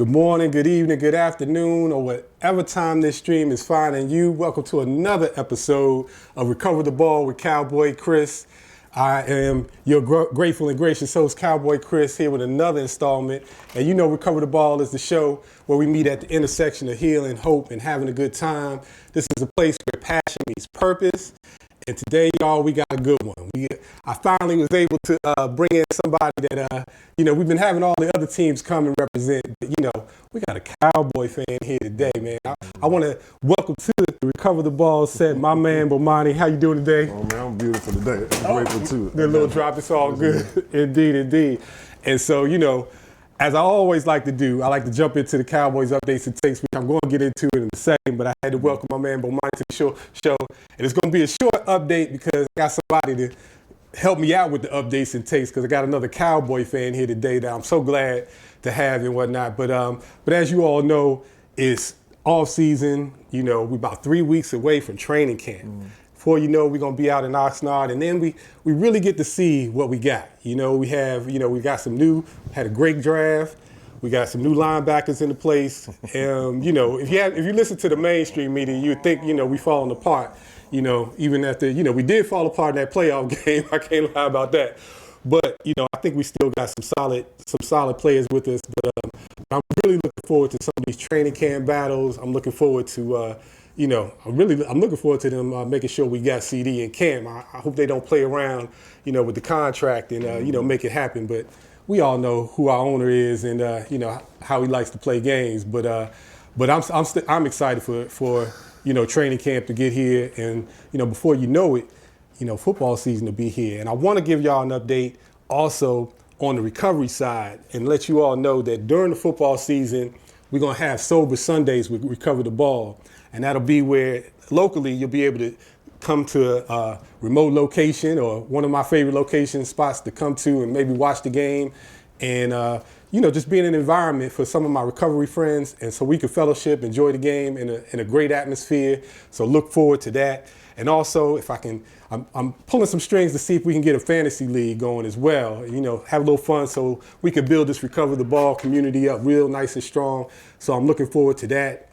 Good morning, good evening, good afternoon, or whatever time this stream is finding you. Welcome to another episode of Recover the Ball with Cowboy Chris. I am your grateful and gracious host, Cowboy Chris, here with another installment. And you know Recover the Ball is the show where we meet at the intersection of healing, hope, and having a good time. This is a place where passion meets purpose. And today, y'all, we got a good one. I finally was able to bring in somebody that, we've been having all the other teams come and represent. But, we got a Cowboy fan here today, man. I want to welcome to the Recover the Ball set, my man, Bomani. How you doing today? Oh, man, I'm beautiful today. I'm grateful, too. The little drop, it's all good. Indeed, indeed. And so, as I always like to do, I like to jump into the Cowboys updates and takes, which I'm going to get into in a second, but I had to welcome my man Bomani to the show. And it's going to be a short update because I got somebody to help me out with the updates and takes because I got another Cowboy fan here today that I'm so glad to have and whatnot. But as you all know, it's off season. We're about 3 weeks away from training camp. Before you know, we're going to be out in Oxnard, and then we really get to see what we got. We got had a great draft. We got some new linebackers into place. If you listen to the mainstream media, you would think, we falling apart. Even after, we did fall apart in that playoff game. I can't lie about that. But, I think we still got some solid players with us. But I'm really looking forward to some of these training camp battles. I'm looking forward to, I'm looking forward to them making sure we got CD and Cam. I hope they don't play around, with the contract and, make it happen. But we all know who our owner is and, how he likes to play games. But I'm excited for training camp to get here. And, before you know it, football season to be here. And I want to give y'all an update also on the recovery side and let you all know that during the football season, we're going to have Sober Sundays with Recover the Ball. And that'll be where locally you'll be able to come to a remote location or one of my favorite location spots to come to and maybe watch the game and, just be in an environment for some of my recovery friends. And so we can fellowship, enjoy the game in a great atmosphere. So look forward to that. And also, if I can, I'm pulling some strings to see if we can get a fantasy league going as well. Have a little fun so we can build this Recover the Ball community up real nice and strong. So I'm looking forward to that.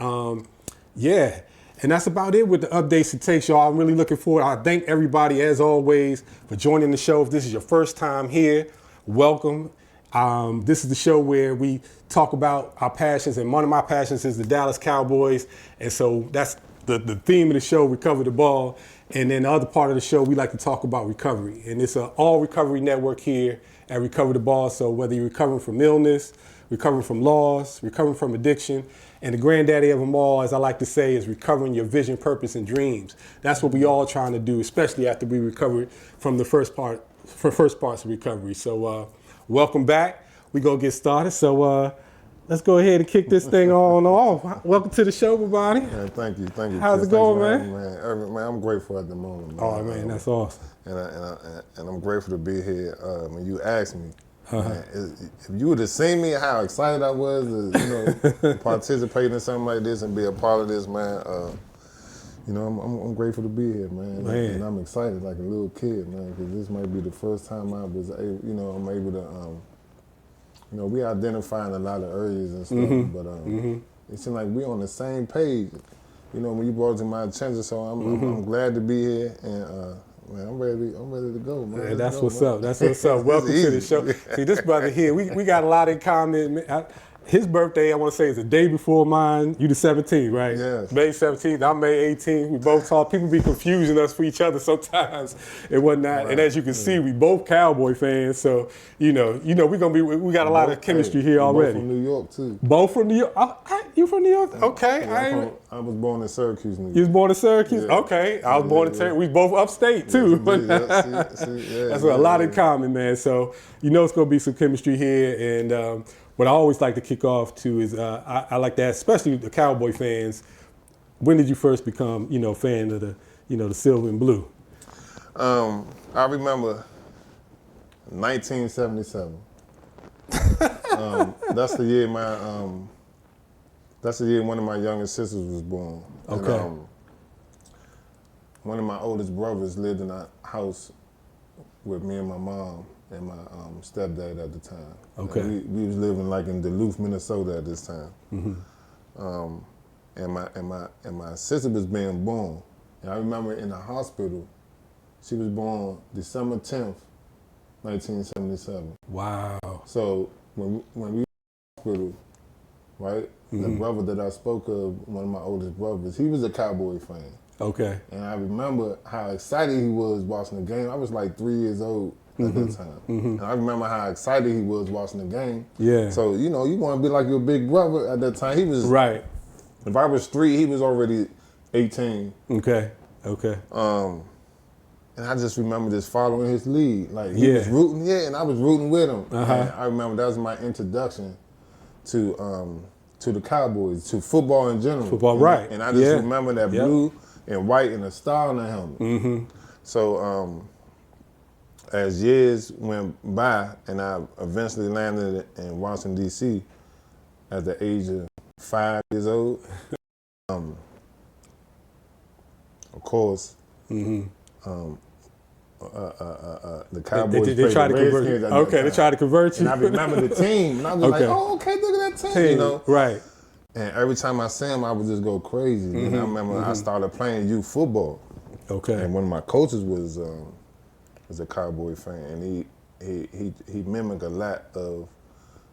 Yeah, and that's about it with the updates and takes, y'all. I'm really looking forward. I thank everybody, as always, for joining the show. If this is your first time here, welcome. This is the show where we talk about our passions, and one of my passions is the Dallas Cowboys. And so that's the theme of the show, Recover the Ball. And then the other part of the show, we like to talk about recovery. And it's an all-recovery network here at Recover the Ball. So whether you're recovering from illness, recovering from loss, recovering from addiction, and the granddaddy of them all, as I like to say, is recovering your vision, purpose, and dreams. That's what we all trying to do, especially after we recovered from the first parts of recovery. So welcome back. We're going to get started. So let's go ahead and kick this thing on off. Welcome to the show, Bomani. Man, thank you. How's it going, man? Man, I'm grateful at the moment, man. Oh, man, that's awesome. And I'm grateful to be here. When you asked me, man, if you would have seen me, how excited I was to, participate in something like this and be a part of this, man. I'm grateful to be here, man. And I'm excited like a little kid, man, because this might be the first time I was able, I'm able to, we identifying a lot of areas and stuff, but it seems like we on the same page, when you brought it to my attention. So I'm glad to be here, and man, I'm ready to go, man. Man, that's what's up. Welcome to the show. See, this brother here, we got a lot in common. His birthday, I want to say, is the day before mine. You the 17th, right? Yes. May 17th, I'm May 18th. We both talk. People be confusing us for each other sometimes and whatnot. Right. And as you can see, we both Cowboy fans. So, we got a lot of chemistry here already. Both from New York, too. Both from New York? You from New York? Okay. Yeah, I was born in Syracuse, New York. You was born in Syracuse? Yeah. Okay. I was born in Syracuse. We both upstate, too. That's a lot in common, man. So, it's going to be some chemistry here. And what I always like to kick off to is I like to ask, especially the Cowboy fans, when did you first become, fan of the, the silver and blue? I remember 1977. That's the year one of my youngest sisters was born. Okay. And, one of my oldest brothers lived in a house with me and my mom. and my stepdad at the time. Okay. We was living like in Duluth, Minnesota at this time. And my sister was being born. And I remember in the hospital, she was born December 10th, 1977. Wow. So when we were in the hospital, right, the brother that I spoke of, one of my oldest brothers, he was a Cowboy fan. Okay. And I remember how excited he was watching the game. I was like 3 years old at that time. And I remember how excited he was watching the game. Yeah. So, you know, you want to be like your big brother at that time. He was, Right. if I was 3, he was already 18. Okay. Okay. And I just remember just following his lead. Like, he was rooting, and I was rooting with him. And I remember that was my introduction to the Cowboys, to football in general. Football, right. And I just remember that blue and white and the star on the helmet. So as years went by and I eventually landed in Washington, D.C. at the age of 5 years old, of course, the Cowboys they tried to convert you. Okay, they tried to convert you. And I remember the team, and I was like, oh, okay, look at that team, you know? Right. And every time I see him, I would just go crazy. And I remember I started playing youth football. Okay. And one of my coaches was a Cowboy fan, and he mimicked a lot of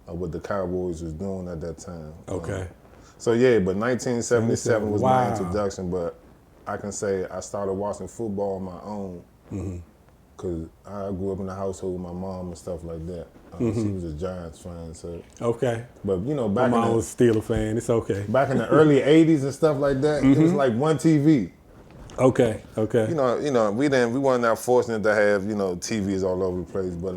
what the Cowboys was doing at that time. Okay. So yeah, but 1977 was my Wow. introduction. But I can say I started watching football on my own because I grew up in a household with my mom and stuff like that. She was a Giants fan, so. Okay. But you know, My mom was a Steeler fan. It's okay. back in the early '80s and stuff like that, it was like one TV. Okay. Okay. You know, we weren't that fortunate to have, TVs all over the place, but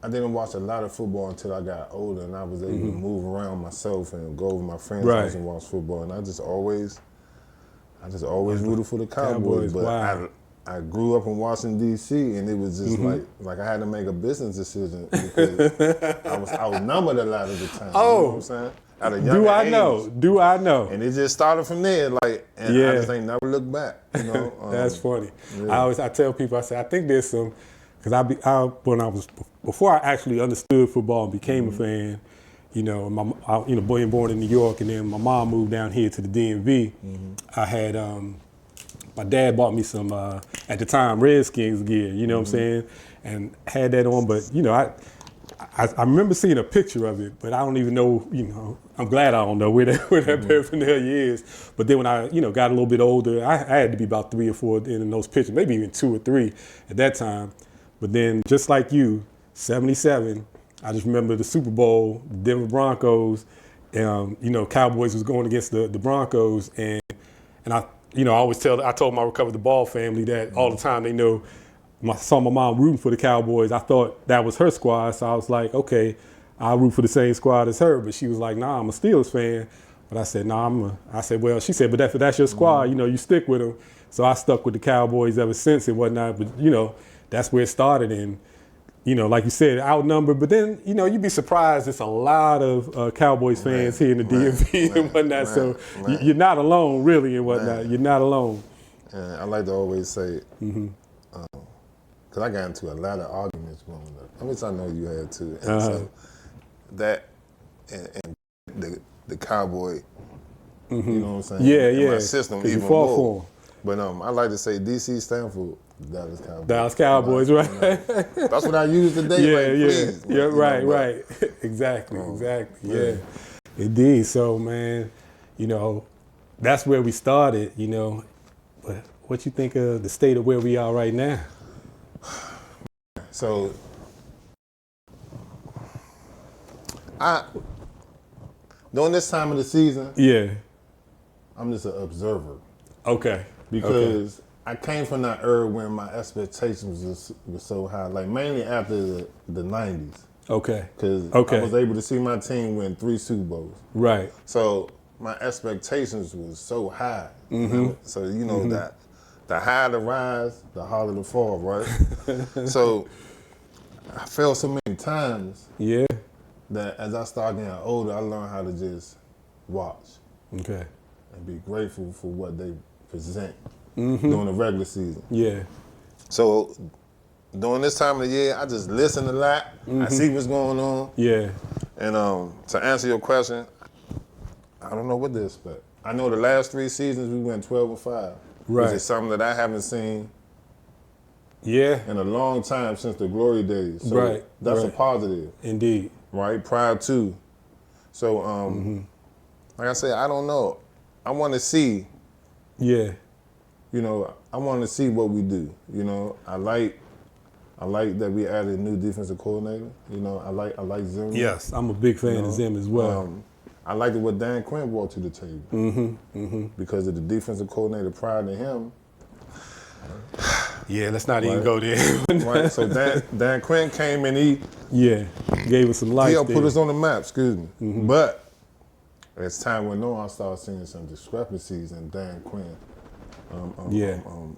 I didn't watch a lot of football until I got older, and I was able to move around myself and go over to my friends' house and watch football. And I just always rooted for the Cowboys. But wow. I grew up in Washington, D.C., and it was just like I had to make a business decision because I was outnumbered a lot of the time. Oh. You know what I'm saying? At a young age. Do I know? And it just started from there, and I just ain't never looked back. That's funny. Yeah. I tell people, I say, I think there's some, because before I actually understood football and became a fan, being born in New York, and then my mom moved down here to the DMV. I had my dad bought me some at the time Redskins gear. You know what I'm saying, and had that on. But I remember seeing a picture of it, but I don't even know. I'm glad I don't know where that paraphernalia is. But then when I got a little bit older, I had to be about 3 or 4 in those pictures, maybe even 2 or 3 at that time. But then, just like you, 77, I just remember the Super Bowl, the Denver Broncos, Cowboys was going against the Broncos, and I I told my Recover the Ball family that all the time. They know, I saw my mom rooting for the Cowboys. I thought that was her squad, so I was like, okay, I'll root for the same squad as her. But she was like, nah, I'm a Steelers fan. But I said, nah, she said, but that's your squad, you stick with them. So I stuck with the Cowboys ever since and whatnot. But, that's where it started. And, like you said, outnumbered. But then, you'd be surprised. There's a lot of Cowboys fans here in the DMV and whatnot. So you're not alone, really, and whatnot. You're not alone. And I like to always say, because I got into a lot of arguments growing up, which I know you had too. And so that and the Cowboy, you know what I'm saying? Yeah. My system even more. But I like to say DC stand for Dallas Cowboys. Dallas Cowboys, right? That's what I use today. Please. Yeah, right. Exactly. Yeah, indeed. So, man, that's where we started. But what you think of the state of where we are right now? So, during this time of the season, I'm just an observer. Okay. Because I came from that era when my expectations was so high, like mainly after the 90s. Okay. Because I was able to see my team win 3 Super Bowls. Right. So my expectations was so high. So that the higher the rise, the harder the fall, right? So I felt so many times that as I started getting older, I learned how to just watch. Okay. And be grateful for what they present during the regular season. Yeah. So during this time of the year, I just listen a lot. I see what's going on. Yeah. And to answer your question, I don't know what to expect. I know the last 3 seasons we went 12-5. Right. Which is something that I haven't seen in a long time since the glory days. So that's a positive. Indeed. Right, prior to. So, like I said, I don't know. I want to see. Yeah. You know, I want to see what we do. You know, I like that we added a new defensive coordinator. You know, I like Zim. Yes, I'm a big fan of Zim as well. I liked what Dan Quinn brought to the table. Because of the defensive coordinator prior to him. Yeah, let's not even go there. Right, so Dan Quinn came and he gave us some light. He helped put us on the map, excuse me. But as time went on, I started seeing some discrepancies in Dan Quinn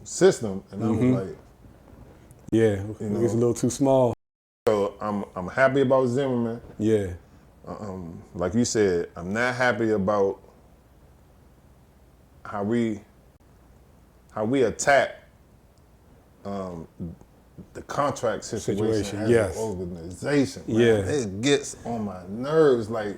system, and I was like, it's a little too small. So I'm happy about Zimmerman. Yeah. Like you said, I'm not happy about how we attack the contract situation as an organization. Man. It gets on my nerves. Like,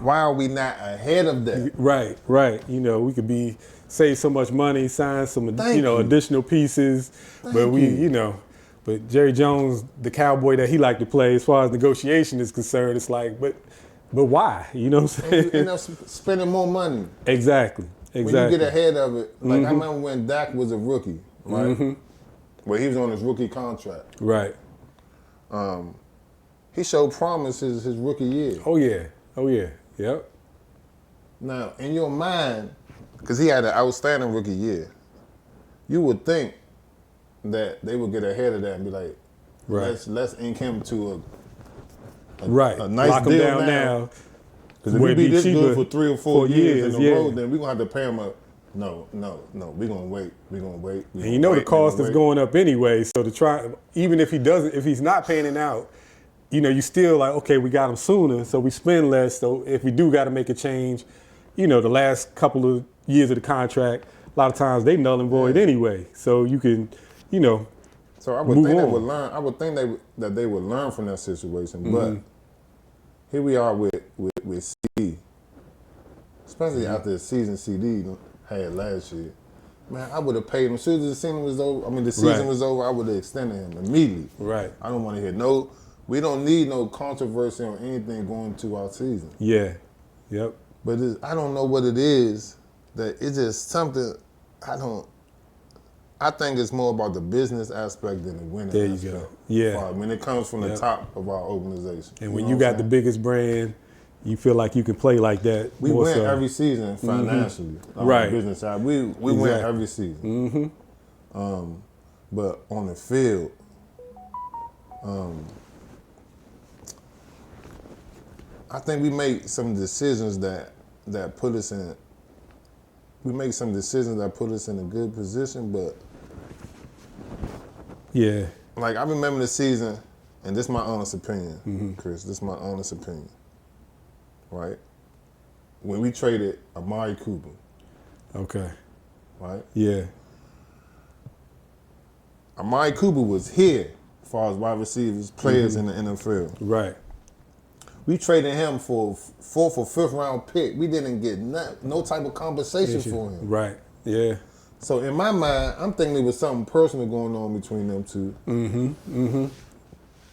why are we not ahead of that? Right. You know, we could save so much money, sign some additional pieces, but Jerry Jones, the cowboy that he liked to play, as far as negotiation is concerned, it's like, but why? You know what I'm saying? You know, spending more money. Exactly. When you get ahead of it, like I remember when Dak was a rookie, right? Where he was on his rookie contract. Right. He showed promise his rookie year. Oh yeah. Yep. Now, in your mind, because he had an outstanding rookie year, you would think that they would get ahead of that and be like, let's ink him to a nice lock deal him down now. Because if we be this good for 3 or 4 years in a row, then we're going to have to pay him no, we're going to wait. And you know the cost is going up anyway, so to try, even if he's not paying it out, you know, you still like, okay, we got him sooner, so we spend less. So if we do got to make a change, you know, the last couple of years of the contract, a lot of times they null and void anyway. So you can, you know, so I would think they would learn. I would think that they would learn from that situation. But here we are with CD, especially after the season CD had last year. Man, I would have paid him as soon as the season was over. I mean, the season was over. I would have extended him immediately. Right. I don't want to hear we don't need no controversy on anything going to our season. Yeah. Yep. But I don't know what it is that it's just something I think it's more about the business aspect than the winning aspect. There you go. Yeah. When it comes from the top of our organization. And when you got the biggest brand, you feel like you can play like that. We win every season financially. On the business side. We win every season. But on the field, I think we make some decisions that put us in. We make some decisions that put us in a good position, but like I remember the season, and this is my honest opinion, Chris. This is my honest opinion, right? When we traded Amari Cooper, right? Yeah. Amari Cooper was here, as far as wide receivers, players in the NFL, right? We traded him for a 4th or 5th round pick. We didn't get no type of compensation for him. Right. Yeah. So in my mind, I'm thinking there was something personal going on between them two.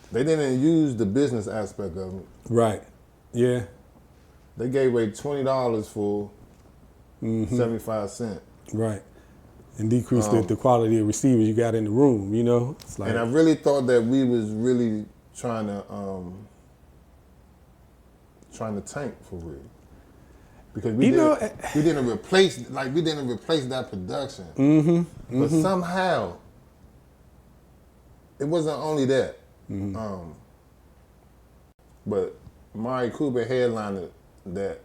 They didn't use the business aspect of it. Right. Yeah. They gave away $20 for 75 cents. Right. And decreased the quality of receivers you got in the room, you know? It's like, and I really thought that we was really trying to tank for real, because we didn't replace that production. But somehow it wasn't only that. But Amari Cooper headlined that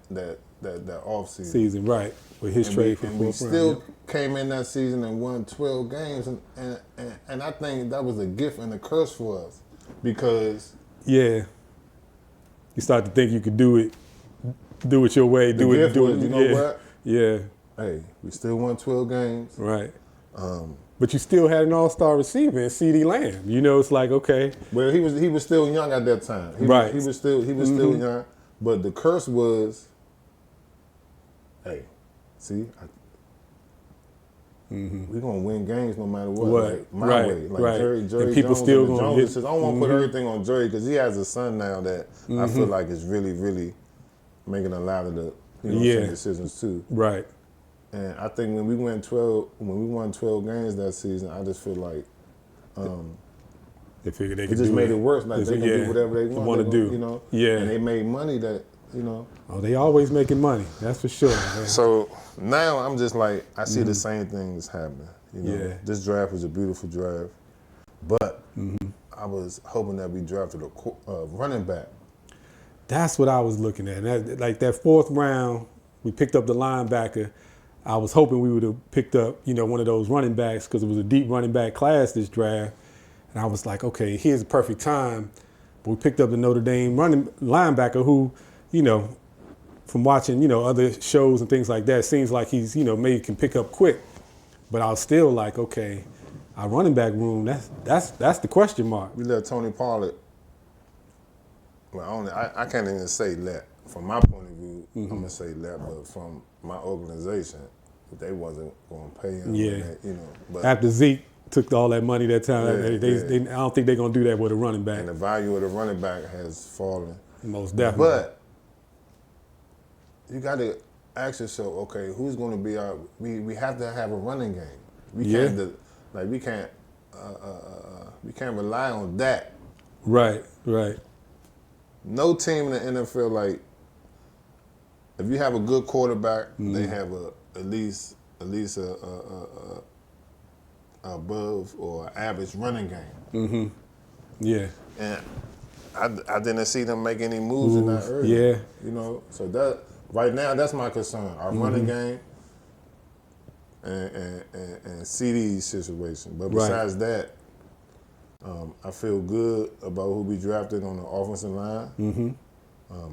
off season, right? With his trade for we still came in that season and won 12 games, and I think that was a gift and a curse for us, because you start to think you could do it your way, you know what? Yeah. Hey, we still won 12 games. Right. but you still had an all-star receiver in CeeDee Lamb. You know, it's like, okay. Well, he was still young at that time. Right. He was still young. But the curse was, hey, see, we're gonna win games no matter what. Like my way. Like Jerry and people Jones still and the gonna Joneses. I don't want to put everything on Jerry because he has a son now that I feel like is really, really making a lot of the decisions too. Right. And I think when we won 12 games that season, I just feel like they figured they could it just do made it worse. Like they can do whatever they want to do. You know. Yeah. And they made money that, you know. Oh, they always making money. That's for sure. Man. So now I'm just like, I see the same things happening. You know, this draft was a beautiful draft, but I was hoping that we drafted a running back. That's what I was looking at. Like that 4th round, we picked up the linebacker. I was hoping we would have picked up, you know, one of those running backs because it was a deep running back class this draft. And I was like, okay, here's the perfect time. But we picked up the Notre Dame running linebacker who, you know, from watching, you know, other shows and things like that, seems like he's, you know, maybe can pick up quick. But I was still like, okay, our running back room, that's the question mark. We let Tony Pollard. Well, I can't even say let. From my point of view, I'm gonna say let, but from my organization, they wasn't gonna pay him. Yeah. You know. But after Zeke took all that money that time, I don't think they're gonna do that with a running back. And the value of the running back has fallen. Most definitely. But you got to ask yourself, okay, who's going to be our? We have to have a running game. We can't rely on that. Right. No team in the NFL, like, if you have a good quarterback, they have at least a above or average running game. Yeah. And I didn't see them make any moves in that area. Yeah. You know, so that. Right now, that's my concern. Our running game and CD's situation. But besides that, I feel good about who we drafted on the offensive line.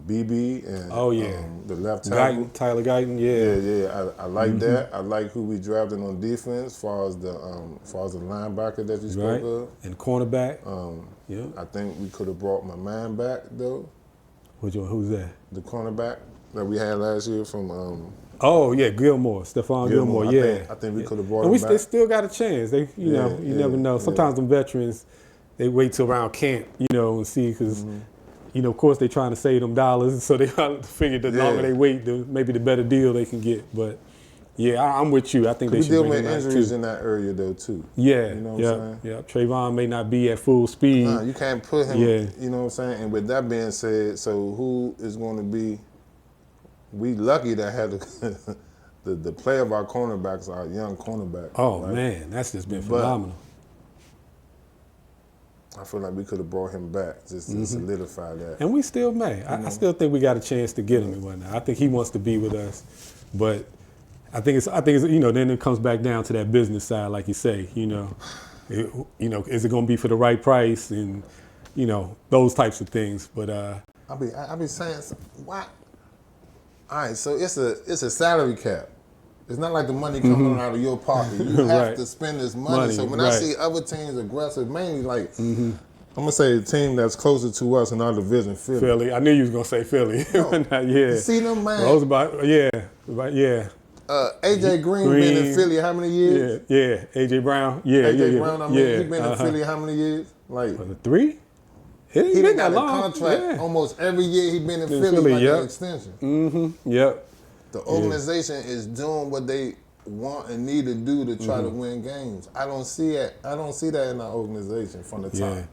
BB and the left tackle. Tyler Guyton, I like that. I like who we drafted on defense as far as the linebacker that you spoke of. And cornerback. I think we could have brought my man back, though. Which one? Who's that? The cornerback that we had last year from Gilmore, Stephon Gilmore. I think we could have brought him back. They still got a chance. They, you never know. Sometimes them veterans, they wait till around camp, you know, and see because, you know, of course they trying to save them dollars, so they figure the longer they wait, maybe the better deal they can get. But yeah, I'm with you. I think they should bring him back too. We deal with injuries in that area though too. Yeah, you know what I'm saying? Yeah. Trayvon may not be at full speed. Nah, you can't put him. You know what I'm saying? And with that being said, so who is going to be? We lucky to have the play of our cornerbacks, our young cornerback. Oh man, that's just been phenomenal. I feel like we could have brought him back just to solidify that. And we still may. I still think we got a chance to get him and whatnot. I think he wants to be with us, but I think it's you know, then it comes back down to that business side, like you say. You know, is it going to be for the right price and you know those types of things. But I be saying why. All right, so it's a salary cap. It's not like the money coming out of your pocket. You have to spend this money. So when I see other teams aggressive, mainly like, I'm going to say a team that's closer to us in our division, Philly. I knew you was going to say Philly. You see them, man? Well, yeah. A.J. Green been in Philly how many years? Yeah. A.J. Brown. A.J. Brown, he been in Philly how many years? Like 3? He been got a contract almost every year he been in Philly like an extension. The organization is doing what they want and need to do to try to win games. I don't see it. I don't see that in our organization from the top.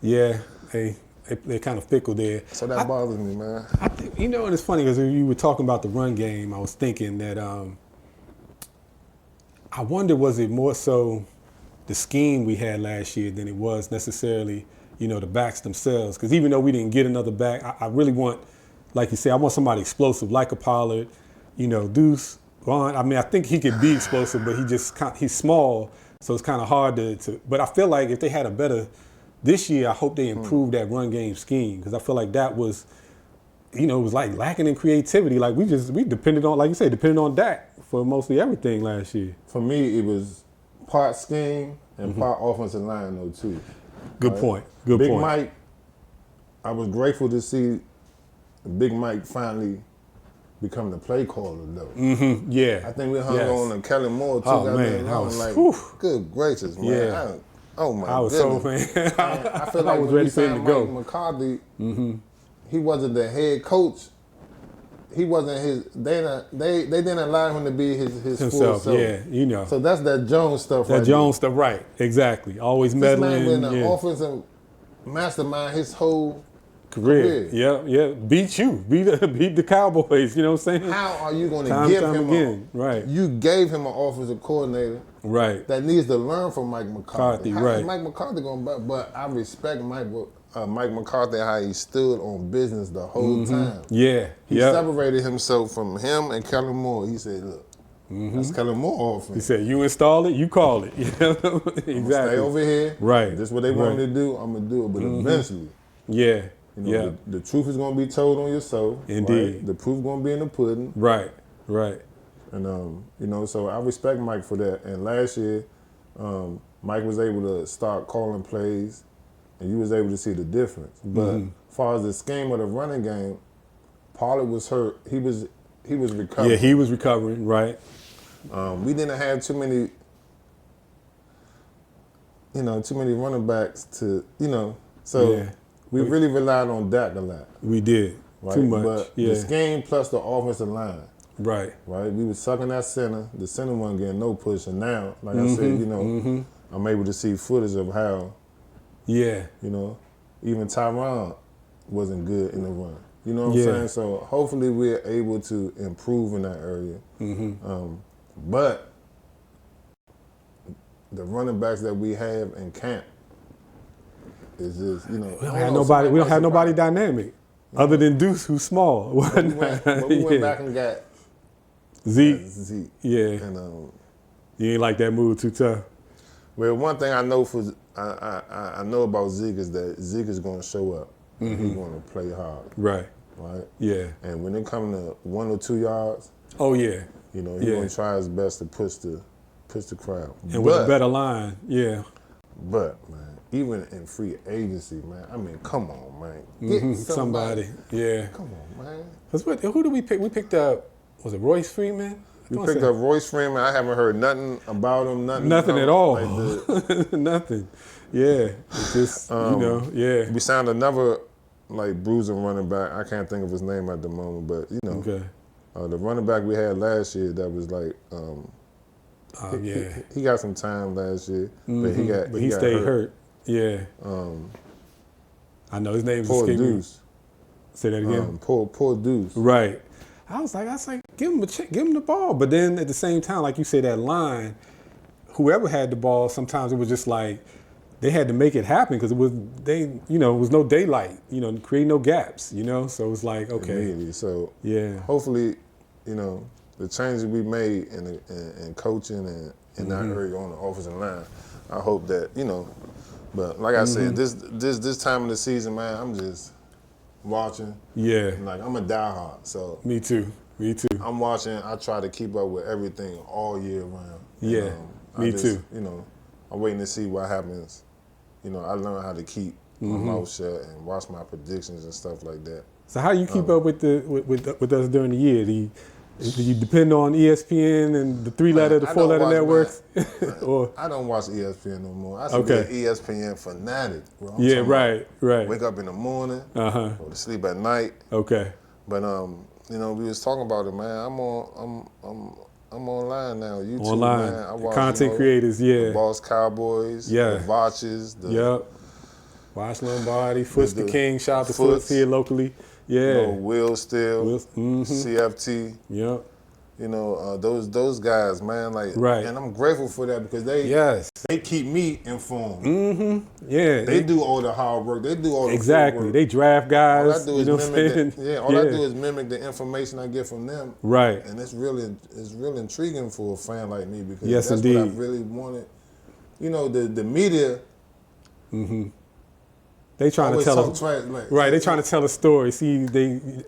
Yeah. They're kind of fickle there. So that bothers me, man. I think, you know, and it's funny because you were talking about the run game. I was thinking that I wonder, was it more so the scheme we had last year than it was necessarily, you know, the backs themselves? Because even though we didn't get another back, I really want, like you say, I want somebody explosive like a Pollard, you know, Deuce, Ron. I mean, I think he could be explosive, but he's small, so it's kind of hard to. But I feel like if they had a better, this year, I hope they improved that run game scheme because I feel like that was, you know, it was like lacking in creativity. Like we depended on, like you said, depended on Dak for mostly everything last year. For me, it was part scheme and part offensive line though too. Good right? point. Good Big point. Mike, I was grateful to see Big Mike finally become the play caller though. Yeah. I think we hung on to Kellen Moore too. Oh man, I was like, good gracious, man. Yeah. Oh my I was goodness. so man. I feel like I was when ready we for him signed to go. Mike McCarthy, he wasn't the head coach. He wasn't his. They didn't allow him to be his full Himself, self. yeah, you know. So that's that Jones stuff. That right Jones stuff, right? Exactly. Always there. This meddling. man been an offensive mastermind his whole career. Yeah. Beat the Cowboys. You know what I'm saying? How are you going to give him again? Right. You gave him an offensive coordinator. Right. That needs to learn from Mike McCarthy. How right. is Mike McCarthy going to? But I respect Mike McCarthy, how he stood on business the whole time. Yeah. He separated himself from him and Kellen Moore. He said, look, that's Kellen Moore offense. He said, you install it, you call it. Exactly. I'm stay over here. Right. If this is what they want me to do, I'm going to do it. But eventually, the truth is going to be told on your soul. Indeed. Right? The proof going to be in the pudding. Right. And, so I respect Mike for that. And last year, Mike was able to start calling plays, and you was able to see the difference. But as far as the scheme of the running game, Pollard was hurt. He was recovering. Yeah, he was recovering, right. We didn't have too many running backs to, so we really relied on Dak a lot. We did, right? Too much. But the scheme plus the offensive line. Right. We were sucking that center. The center wasn't getting no push. And now, like I said, I'm able to see footage of how, even Tyron wasn't good in the run. You know what I'm saying? So hopefully we're able to improve in that area. But the running backs that we have in camp is just, we don't have nobody dynamic other than Deuce, who's small. But we went back and got Zeke. Yeah. And you ain't like that move too tough. Well, one thing I know I know about Zeke is that Zeke is going to show up. And he's going to play hard. Right. Yeah. And when it comes to 1 or 2 yards, he's going to try his best to push the crowd. And with a better line, But man, even in free agency, man, I mean, come on, man, get somebody. Yeah. Come on, man. Who did we pick? We picked up. Was it Royce Freeman? We picked up Royce Freeman. I haven't heard nothing about him. Nothing at all. Nothing. Yeah. It's just We signed another bruising running back. I can't think of his name at the moment, but Okay. The running back we had last year that was he got some time last year, but he stayed hurt. Yeah. I know his name is Poor Deuce. Say that again. Poor Deuce. Right. I was like, give him give him the ball. But then at the same time, like you say, that line, whoever had the ball, sometimes it was just like they had to make it happen because it was no daylight, create no gaps, so it was like, okay. Immediately. So hopefully, the changes we made in coaching and in that area on the offensive line, I hope that, but like I said, this time of the season, man, I'm just watching. Yeah. I'm a diehard, so. Me too. I'm watching. I try to keep up with everything all year round. Yeah. Me too. I'm waiting to see what happens. I learned how to keep my mouth shut and watch my predictions and stuff like that. So how you keep up with us during the year? Do you depend on ESPN and the 3-letter, the 4-letter networks? I don't watch ESPN no more. I should be an ESPN fanatic, bro. Right. Wake up in the morning, go to sleep at night. Okay. But we was talking about it, man. I'm online now. YouTube, online. Man. I watch, content creators, the Boss Cowboys, the Vaches, Wash Lombardi, Foots the King. Shout out to Foots here locally. Yeah. Will Still, CFT. Yep. Those guys, man, and I'm grateful for that because they keep me informed. Yeah. They do all the hard work. They do all the work. They draft guys. All I do is I do is mimic the information I get from them. Right. And it's really intriguing for a fan like me because that's what I really wanted. The media They trying to tell us, right? They trying to tell a story. See,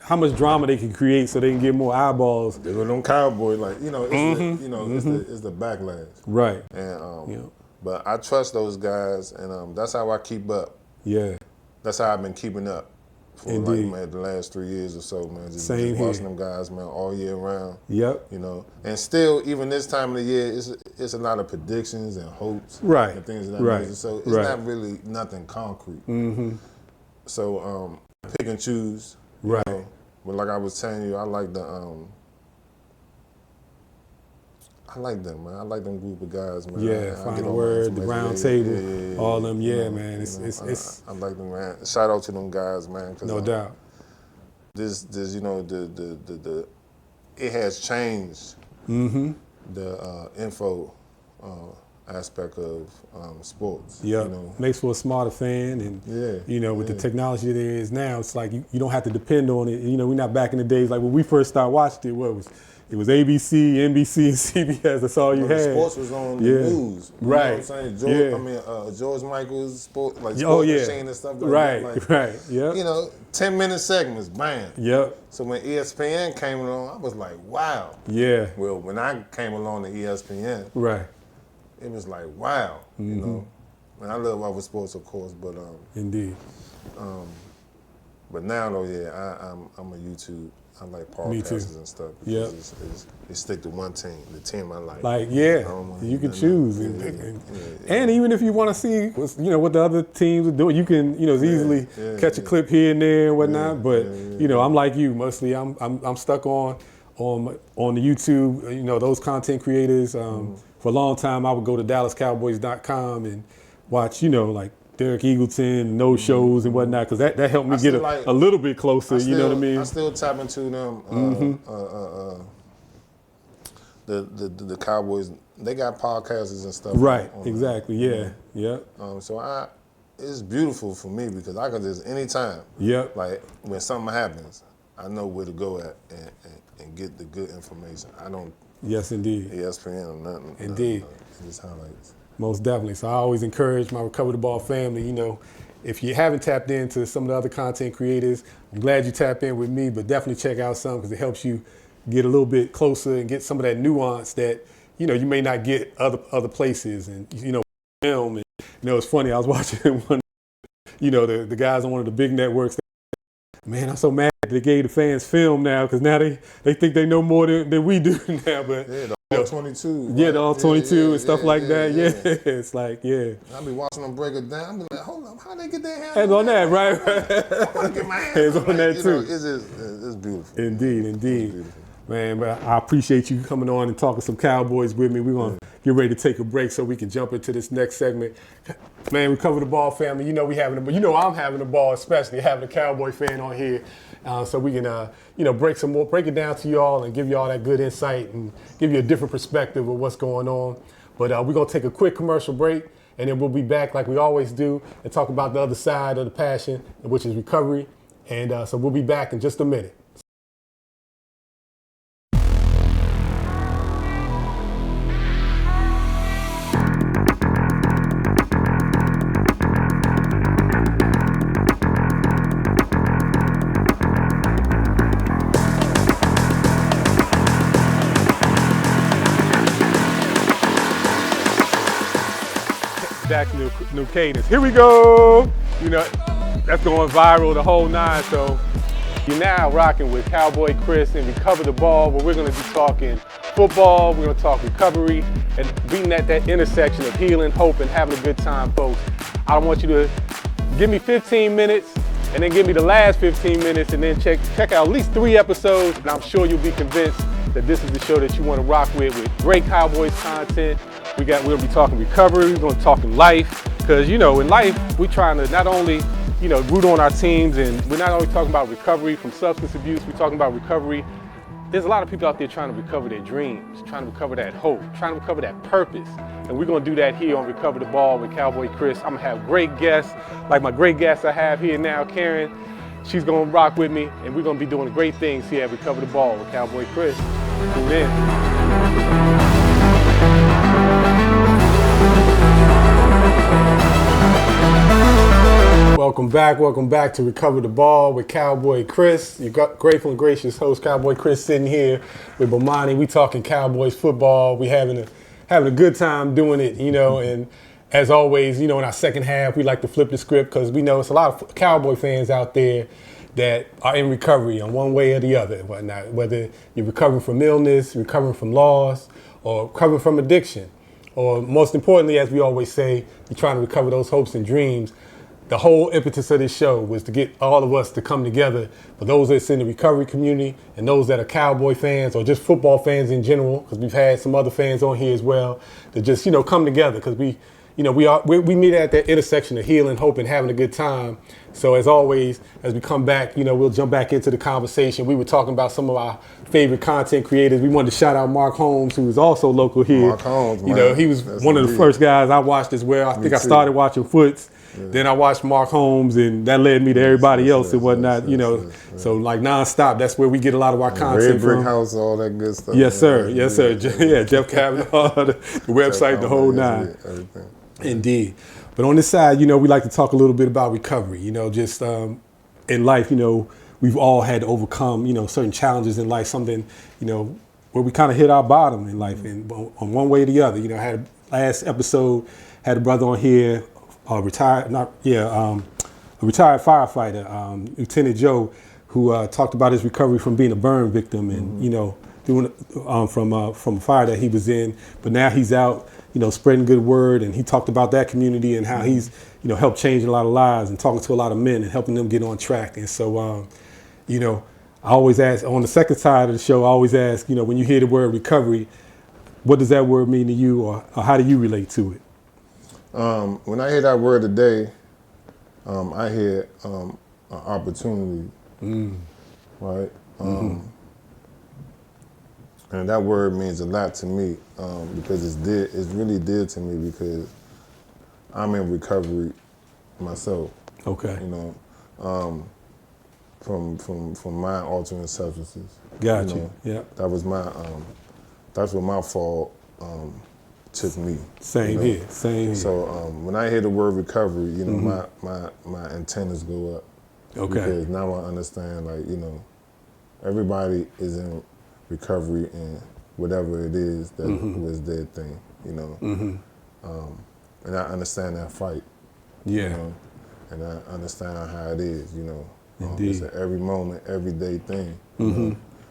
how much drama they can create so they can get more eyeballs. They go them Cowboys, like it's the backlash, right? And but I trust those guys, and that's how I keep up. Yeah, that's how I've been keeping up for Indeed. like man the last 3 years or so, man. Just watching them guys, man, all year round. Yep. You know, and still even this time of the year, it's a lot of predictions and hopes, right? And things of that nature. So it's not really nothing concrete. So pick and choose, right? You know? But like I was telling you, I like them, man. I like them group of guys, man. Yeah, Final Word, the Round Table, all them. Yeah, man. I like them, man. Shout out to them guys, man. No doubt. This it has changed the info aspect of sports. Yeah, you know? Makes for a smarter fan, and with the technology there is now, it's like you don't have to depend on it. You know, we're not back in the days like when we first started watching it. It was ABC, NBC, and CBS. That's all you had. Sports was on the news. You right. Know what I'm saying? George Michael's sport, like sports machine and stuff like that. Like, right. Yeah. You know, 10-minute segments, bam. Yep. So when ESPN came along, I was like, wow. Yeah. Well, when I came along to ESPN, right, it was like, wow. You know, and I love other sports, of course, but indeed. But now though, I'm a YouTube. I like podcasts and stuff. Yeah. It stick to one team, the team I like. Like, you can choose. And even if you want to see, what the other teams are doing, you can, easily catch a clip here and there and whatnot. But I'm like you. Mostly, I'm stuck on the YouTube. Those content creators. For a long time, I would go to DallasCowboys.com and watch, like Derek Eagleton, no shows and whatnot, because that helped me get a little bit closer. You know what I mean? I still tap into them. The Cowboys, they got podcasters and stuff. Right. Exactly. Yeah. So it's beautiful for me because I can just anytime. Yep. Like when something happens, I know where to go at and get the good information. I don't. Yes, indeed. ESPN or nothing. Indeed. Just highlights. Most definitely. So I always encourage my Recover the Ball family, if you haven't tapped into some of the other content creators, I'm glad you tapped in with me, but definitely check out some because it helps you get a little bit closer and get some of that nuance that, you may not get other places. And, film. And, it's funny, I was watching one, the guys on one of the big networks. Man, I'm so mad that they gave the fans film now because now they think they know more than we do now. But the all 22. Yeah, the all 22 and stuff like that. Yeah, it's like, I be watching them break it down. I be like, hold up, how they get their hands on that, right? I want to get my hands on that too. It's beautiful. Indeed. It's beautiful. Man, but I appreciate you coming on and talking some Cowboys with me. We're going to get ready to take a break so we can jump into this next segment. Man, Recover the Ball family, I'm having a ball, especially having a Cowboy fan on here. So we can, break it down to you all and give you all that good insight and give you a different perspective of what's going on. But we're going to take a quick commercial break, and then we'll be back like we always do and talk about the other side of the passion, which is recovery. And so we'll be back in just a minute. Back to new cadence. Here we go. That's going viral the whole nine. So you're now rocking with Cowboy Chris and Recover the Ball, where we're going to be talking football. We're going to talk recovery and being at that intersection of healing, hope, and having a good time, folks. I want you to give me 15 minutes and then give me the last 15 minutes and then check out at least 3 episodes, and I'm sure you'll be convinced that this is the show that you want to rock with great Cowboys content. We're going to be talking recovery, we're going to talk in life, because, in life, we're trying to not only, root on our teams, and we're not only talking about recovery from substance abuse, we're talking about recovery. There's a lot of people out there trying to recover their dreams, trying to recover that hope, trying to recover that purpose. And we're going to do that here on Recover the Ball with Cowboy Chris. I'm going to have great guests, like my great guest I have here now, Karen. She's going to rock with me, and we're going to be doing great things here at Recover the Ball with Cowboy Chris. Tune in. Welcome back to Recover the Ball with Cowboy Chris. Your grateful and gracious host, Cowboy Chris, sitting here with Bomani. We talking Cowboys football. We having a good time doing it, and as always, in our second half, we like to flip the script because we know it's a lot of Cowboy fans out there that are in recovery in one way or the other, whatnot. Whether you're recovering from illness, recovering from loss, or recovering from addiction, or most importantly, as we always say, you're trying to recover those hopes and dreams. The whole impetus of this show was to get all of us to come together, for those that's in the recovery community and those that are Cowboy fans or just football fans in general, because we've had some other fans on here as well, to just, come together, because we meet at that intersection of healing, hope, and having a good time. So as always, as we come back, we'll jump back into the conversation. We were talking about some of our favorite content creators. We wanted to shout out Mark Holmes, who was also local here. Mark Holmes, man. He was one of the first guys I watched as well. I think I started watching Foots. Yeah. Then I watched Mark Holmes, and that led me to everybody else and whatnot, So like nonstop, that's where we get a lot of our content Red Brick from. House, all that good stuff. Yes, sir. Yes, sir. Yeah, Jeff Kavanaugh, the website, the whole nine. Everything. Indeed. But on this side, we like to talk a little bit about recovery. Just in life, we've all had to overcome, certain challenges in life, something, where we kind of hit our bottom in life, and on one way or the other. I had last episode, had a brother on here, a retired firefighter, Lieutenant Joe, who talked about his recovery from being a burn victim and, doing from a fire that he was in. But now he's out, spreading good word, and he talked about that community and how he's, helped change a lot of lives and talking to a lot of men and helping them get on track. And so, I always ask, on the second side of the show, I always ask, when you hear the word recovery, what does that word mean to you, or how do you relate to it? When I hear that word today, I hear an opportunity, right? And that word means a lot to me because it's really dear to me because I'm in recovery myself. Okay. From my altering substances. Gotcha. Yeah. That was that's what my fall took me. Same here. So when I hear the word recovery, my antennas go up. Okay. Because now I understand, everybody is in recovery in whatever it is that was their thing, and I understand that fight. Yeah. And I understand how it is, it's an every moment, everyday thing,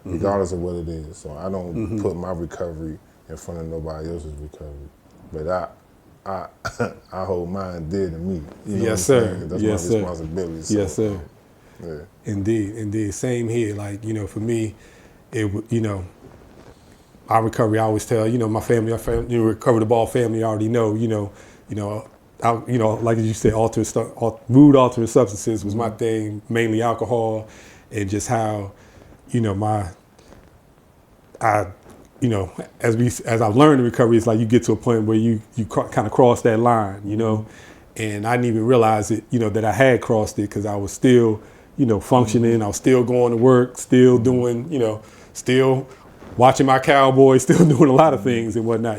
regardless of what it is. So I don't put my recovery in front of nobody else's recovery, but I hold mine dear to me. Yes, sir. That's my responsibility. So, yes, sir. Yeah. Indeed. Same here. For me, our recovery, I always tell, my family, Recover the Ball family already know, like you said, mood altering substances was my thing, mainly alcohol, and just how, as I've learned in recovery, it's like you get to a point where you kind of cross that line, and I didn't even realize it, that I had crossed it because I was still, functioning. I was still going to work, still doing, still watching my Cowboys, still doing a lot of things and whatnot,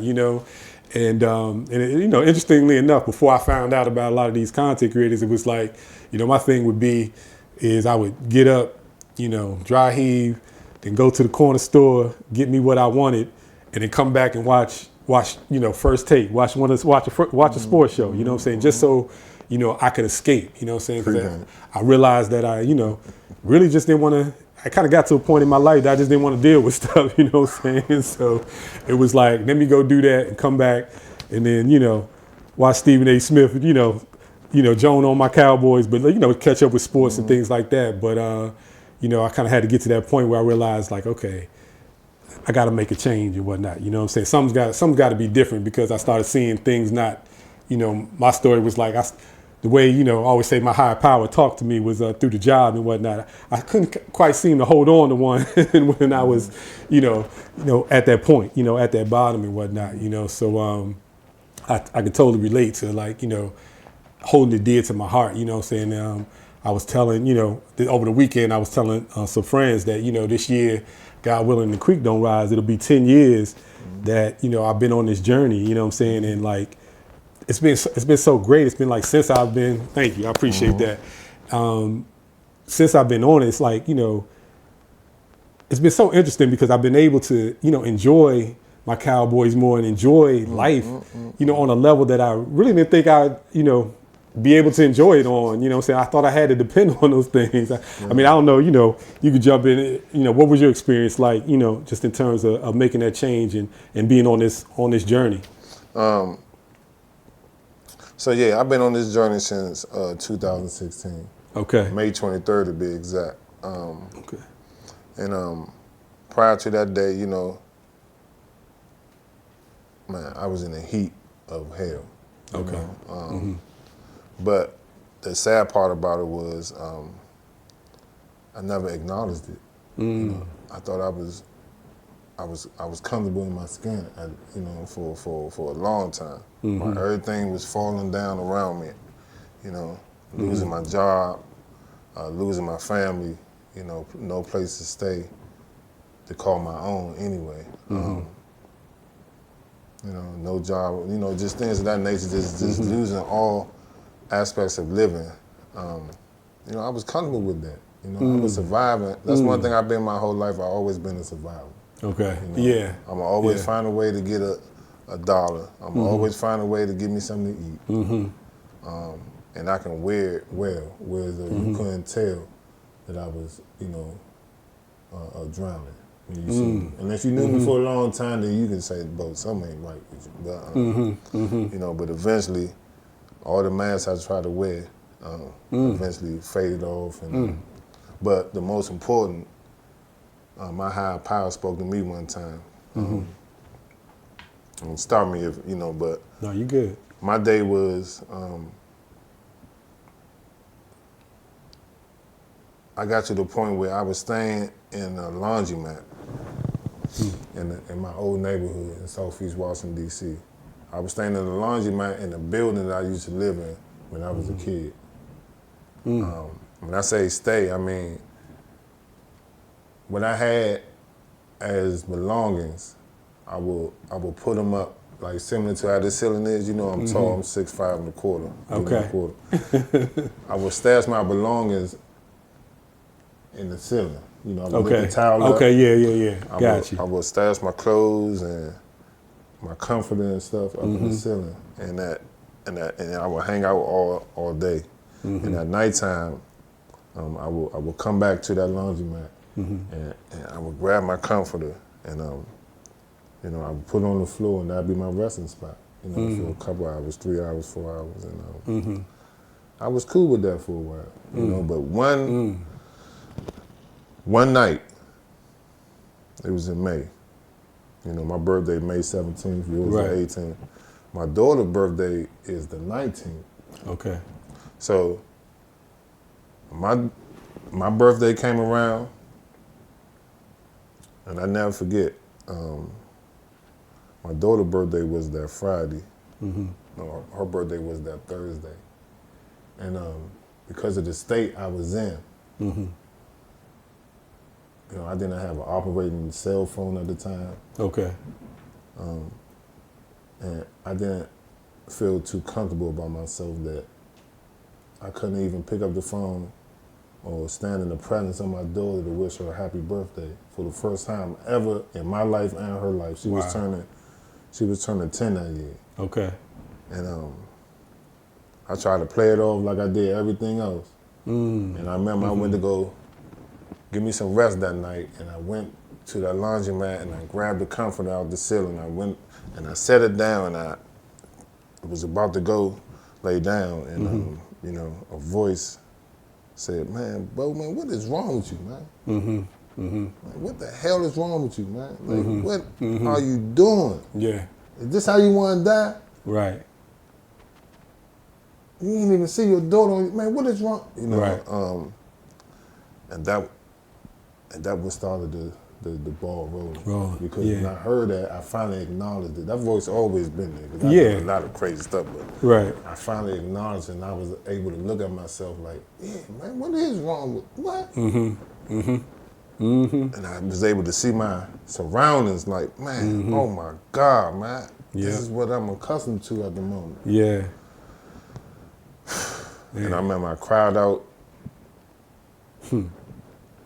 And interestingly enough, before I found out about a lot of these content creators, it was like, my thing would be is I would get up, dry heave, then go to the corner store, get me what I wanted, and then come back and watch, First Take, watch a sports show, what I'm saying? Just so, I could escape, what I'm saying? Because I realized that I, really just didn't want to, I kind of got to a point in my life that I just didn't want to deal with stuff, what I'm saying? So it was like, let me go do that and come back and then, watch Stephen A. Smith, Joan on my Cowboys, but, catch up with sports and things like that. But, I kind of had to get to that point where I realized, okay, I got to make a change and whatnot. You know what I'm saying? Something's got to be different because I started seeing things not, my story was like, the way, I always say my higher power talked to me was through the job and whatnot. I couldn't quite seem to hold on to one when I was, at that point, at that bottom and whatnot, So I can totally relate to holding it dear to my heart, what I'm saying? I was telling, over the weekend, I was telling some friends that, this year, God willing, the creek don't rise. It'll be 10 years that, I've been on this journey, what I'm saying? And it's been so great. It's been like since I've been. Thank you, I appreciate that. Since I've been on it, it's like it's been so interesting because I've been able to enjoy my Cowboys more and enjoy life, on a level that I really didn't think I'd be able to enjoy it on. You know what I'm saying? I thought I had to depend on those things. I mean, I don't know. You could jump in. What was your experience like? Just in terms of making that change and being on this journey. So yeah, I've been on this journey since 2016. Okay. May 23rd to be exact. Okay. And prior to that day, man, I was in the heat of hell. Okay. But the sad part about it was I never acknowledged it. I thought I was comfortable in my skin, for a long time. Everything was falling down around me, losing my job, losing my family, no place to stay to call my own anyway. No job, just things of that nature, just losing all aspects of living. I was comfortable with that. I was surviving. That's one thing I've been my whole life. I've always been a survivor. Okay. Yeah. I'm always find a way to get a dollar. I'm always find a way to give me something to eat. And I can wear it well, whereas you couldn't tell that I was, drowning when you see me. Unless you knew me for a long time, then you can say, "Bro, something ain't right with you." But but eventually, all the masks I tried to wear eventually faded off. But the most important, my higher power spoke to me one time. And stop me if but no, you good. My day was I got to the point where I was staying in a laundromat in my old neighborhood in Southeast Washington, D.C. I was staying in a laundromat in the building that I used to live in when I was a kid. When I say stay, I mean what I had as belongings, I will put them up like similar to how this ceiling is. I'm tall, I'm 6'5" and a quarter. Okay. I would stash my belongings in the ceiling. I would lift the towel up. Okay, yeah. Got you. I would stash my clothes and my comforter and stuff up in the ceiling, and I would hang out all day. And at nighttime, I would come back to that laundromat and I would grab my comforter and I would put it on the floor, and that'd be my resting spot. For a couple hours, 3 hours, 4 hours, and I was cool with that for a while. But one night, it was in May. My birthday May 17th, yours Right. the 18th. My daughter's birthday is the 19th. Okay. So my birthday came around, and I never forget. My daughter's birthday was that Friday. No, her birthday was that Thursday. And because of the state I was in, I didn't have an operating cell phone at the time. Okay. And I didn't feel too comfortable about myself that I couldn't even pick up the phone or stand in the presence of my daughter to wish her a happy birthday for the first time ever in my life and her life. She was turning 10 that year. Okay. And I tried to play it off like I did everything else. And I remember I went to go give me some rest that night, and I went to that laundromat and I grabbed the comforter out the ceiling. I went and I set it down, and I was about to go lay down, and a voice said, "Man, bro, man, what is wrong with you, man? Like, what the hell is wrong with you, man? Like, what are you doing? Yeah. Is this how you want to die? Right. You ain't even see your daughter. Man, what is wrong? Right. And that what started the ball rolling. Because yeah. when I heard that, I finally acknowledged it. That voice always been there. 'Cause I did a lot of crazy stuff, but right. I finally acknowledged it, and I was able to look at myself like, yeah, man, what is wrong with what? And I was able to see my surroundings like, man, oh my God, man. this is what I'm accustomed to at the moment. Yeah. And I remember I cried out, and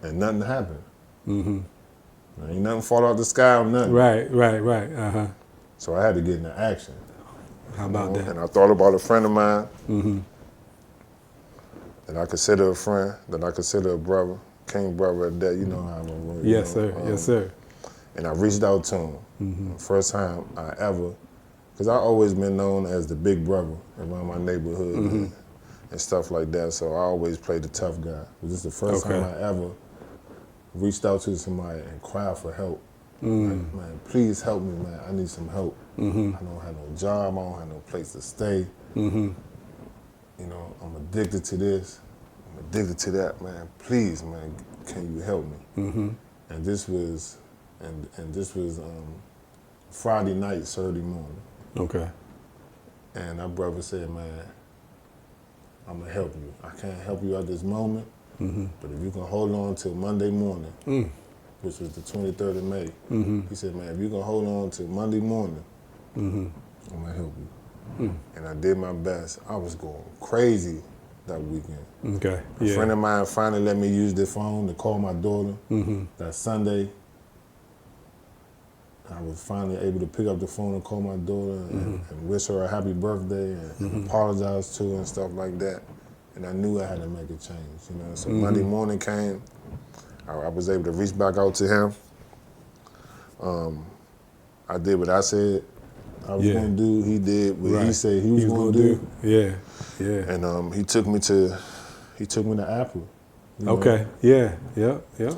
nothing happened. Ain't nothing fall out the sky or nothing. Right. Uh-huh. So I had to get into action. How about that? And I thought about a friend of mine that I consider a friend, that I consider a brother, king brother at that. You know how I'm going. Yes, sir. Yes, sir. And I reached out to him. First time I ever, because I always been known as the big brother around my neighborhood and stuff like that. So I always played the tough guy. This is the first time I ever reached out to somebody and cried for help. Like, man, please help me, man. I need some help. I don't have no job. I don't have no place to stay. You know, I'm addicted to this. I'm addicted to that, man. Please, man, can you help me? And this was, Friday night, Saturday morning. Okay. And that brother said, man, I'm gonna help you. I can't help you at this moment, but if you can hold on till Monday morning, which was the 23rd of May, he said, man, if you can hold on till Monday morning, I'm gonna help you. And I did my best. I was going crazy that weekend. Okay. A friend of mine finally let me use the phone to call my daughter. That Sunday, I was finally able to pick up the phone and call my daughter and wish her a happy birthday and apologize to her and stuff like that. And I knew I had to make a change, you know. So Monday morning came, I was able to reach back out to him. I did what I said I was gonna do. He did what he said he was gonna do. Yeah. And he took me to Apple. Okay. Know? Yeah.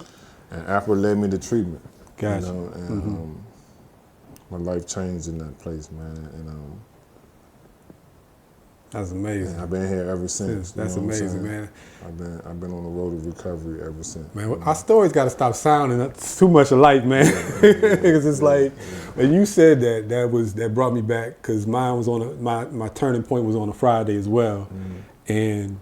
And Apple led me to treatment. Gotcha. You know, and my life changed in that place, man. And that's amazing. I've been here ever since. That's amazing, man. I've been on the road of recovery ever since. Man, our stories got to stop sounding too much alike, man. Because it's like, when you said that brought me back, because mine was my turning point was on a Friday as well, and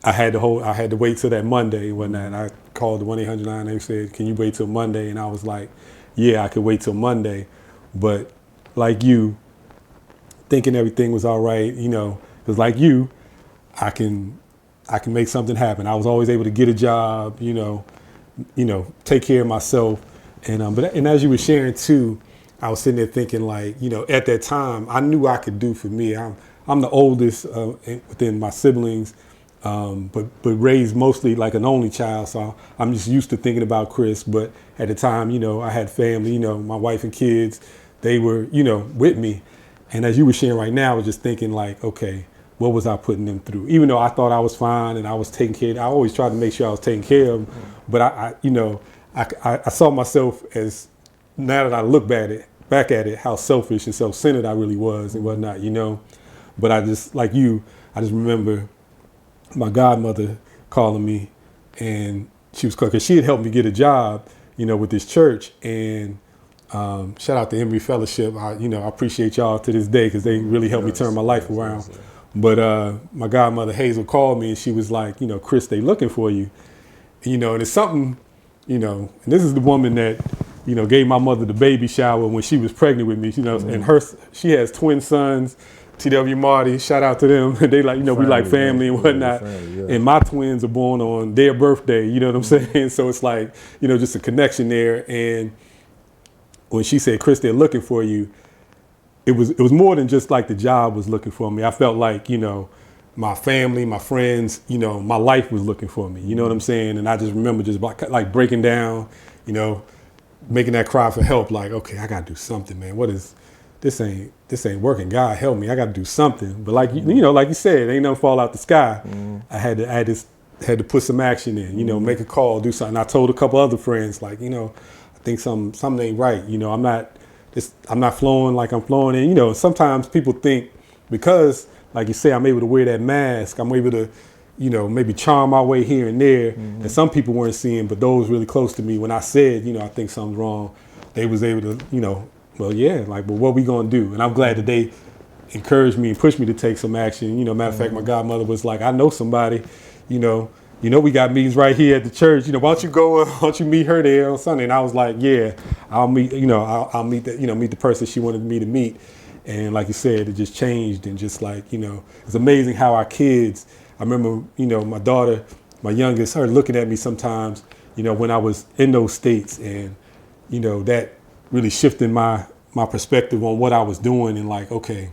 I had to wait till that Monday and whatnot. I called the 1-800 line. They said, "Can you wait till Monday?" And I was like, "Yeah, I could wait till Monday," but like you, thinking everything was all right, you know. Because like you, I can make something happen. I was always able to get a job, you know, take care of myself. And and as you were sharing too, I was sitting there thinking, like, you know, at that time, I knew I could do for me. I'm the oldest within my siblings, but raised mostly like an only child. So I'm just used to thinking about Chris. But at the time, you know, I had family, you know, my wife and kids, they were, you know, with me. And as you were sharing right now, I was just thinking like, okay, what was I putting them through? Even though I thought I was fine and I was taking care of, I always tried to make sure I was taking care of them. But I saw myself as, now that I look back at it, how selfish and self-centered I really was and whatnot, you know. But I just, like you, I just remember my godmother calling me, and she was, because she had helped me get a job, you know, with this church. And shout out to Emory Fellowship. I appreciate y'all to this day, because they really helped me turn my life around. But my godmother Hazel called me, and she was like, you know, "Chris, they looking for you." You know, and it's something, you know, and this is the woman that, you know, gave my mother the baby shower when she was pregnant with me, you know, and she has twin sons, T.W. Marty, shout out to them. They like, you know, family, we like family and whatnot. Family. And my twins are born on their birthday, you know what I'm saying? So it's like, you know, just a connection there. And when she said, "Chris, they're looking for you," it was more than just like the job was looking for me. I felt like, you know, my family, my friends, you know, my life was looking for me. You know what I'm saying? And I just remember just like breaking down, you know, making that cry for help. Like, okay, I gotta do something, man. This ain't working. God help me. I gotta do something. But like, you know, like you said, ain't nothing fall out the sky. I had to put some action in, you know, make a call, do something. I told a couple other friends, like, you know, I think something ain't right. You know, I'm not flowing like I'm flowing. And, you know, sometimes people think because, like you say, I'm able to wear that mask, I'm able to, you know, maybe charm my way here and there. And some people weren't seeing, but those really close to me, when I said, you know, I think something's wrong, they was able to, you know, well, yeah, like, but what we gonna do? And I'm glad that they encouraged me and pushed me to take some action. You know, matter of fact, my godmother was like, "I know somebody, you know, we got meetings right here at the church. You know, why don't you meet her there on Sunday?" And I was like, "Yeah, I'll meet, you know, I'll meet the person she wanted me to meet." And like you said, it just changed. And just like, it's amazing how our kids, I remember, my daughter, my youngest, her looking at me sometimes, when I was in those states, and, that really shifted my perspective on what I was doing, and like, okay,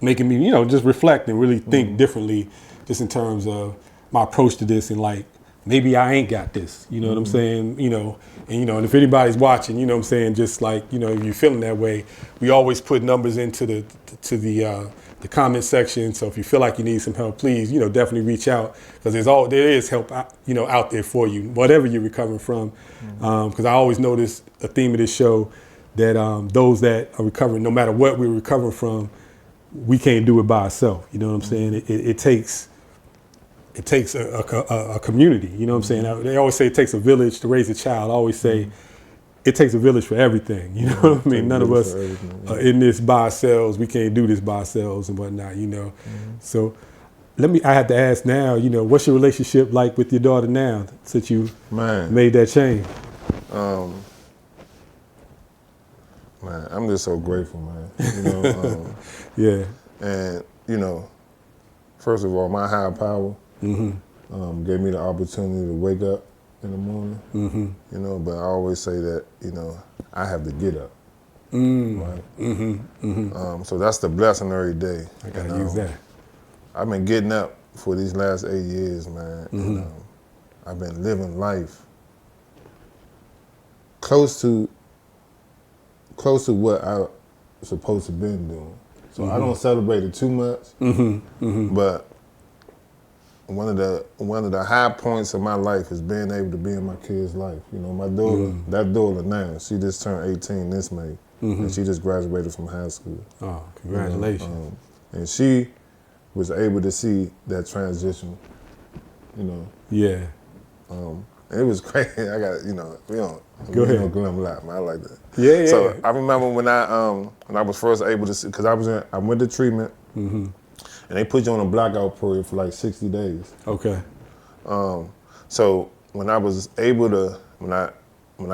making me, just reflect and really think differently, just in terms of my approach to this, and like, maybe I ain't got this, you know what I'm saying? And if anybody's watching, you know what I'm saying, just like, if you're feeling that way, we always put numbers into the comment section. So if you feel like you need some help, please, definitely reach out, because there is help, out there for you, whatever you're recovering from. Because I always notice a theme of this show that those that are recovering, no matter what we're recovering from, we can't do it by ourselves. You know what I'm saying? It takes a community. You know what I'm saying? They always say it takes a village to raise a child. I always say it takes a village for everything. You know what I mean? None of us are in this by ourselves. We can't do this by ourselves and whatnot. So I have to ask now. What's your relationship like with your daughter now, since you made that change? Man, I'm just so grateful, man. Yeah. And first of all, my higher power gave me the opportunity to wake up in the morning. But I always say that I have to get up. Right. So that's the blessing every day. I gotta use that. I've been getting up for these last 8 years, man. I've been living life close to what I was supposed to been doing. So I don't celebrate it too much. But one of the high points of my life is being able to be in my kids' life. My daughter, that daughter now, she just turned 18 this May, and she just graduated from high school. Oh, congratulations! And she was able to see that transition. Yeah. It was crazy. I got we don't glum a lot, man. I like that. Yeah. So I remember when I was first able to see, because I went to treatment, and they put you on a blackout period for like 60 days. Okay. So when I was able to, when I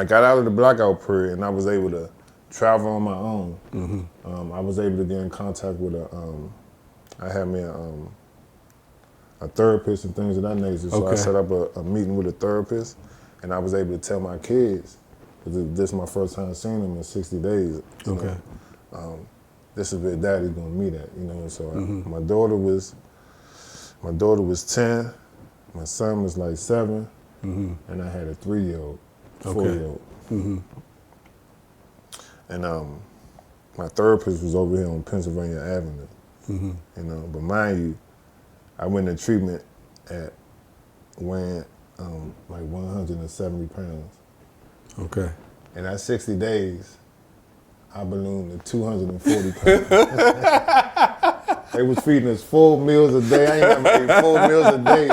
got out of the blackout period and I was able to travel on my own, I was able to get in contact with I had me a therapist and things of that nature. So I set up a meeting with a therapist, and I was able to tell my kids, because this is my first time seeing them in 60 days. This is where Daddy's gonna meet at, So my daughter was 10, my son was like 7, and I had a 3-year-old, 4-year-old. And my therapist was over here on Pennsylvania Avenue, But mind you, I went to treatment at weighing like 170 pounds. Okay. And at 60 days, I ballooned to 240 pounds. They was feeding us 4 meals a day. I ain't never ate 4 meals a day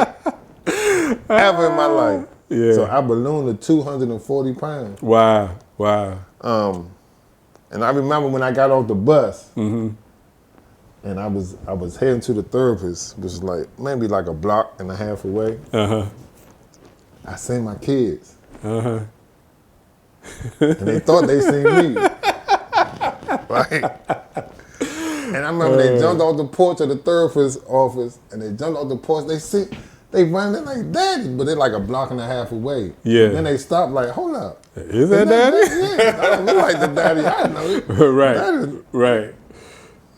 ever in my life. Yeah. So I ballooned to 240 pounds. Wow. And I remember when I got off the bus, and I was heading to the therapist, which was like maybe like a block and a half away. I seen my kids. And they thought they seen me. Right? And I remember they jumped off the porch of the therapist's office, and they jumped off the porch, they running like Daddy, but they're like a block and a half away. Yeah. And then they stopped like, hold up. Is that Daddy? Yeah, that don't look like the Daddy I know. Right.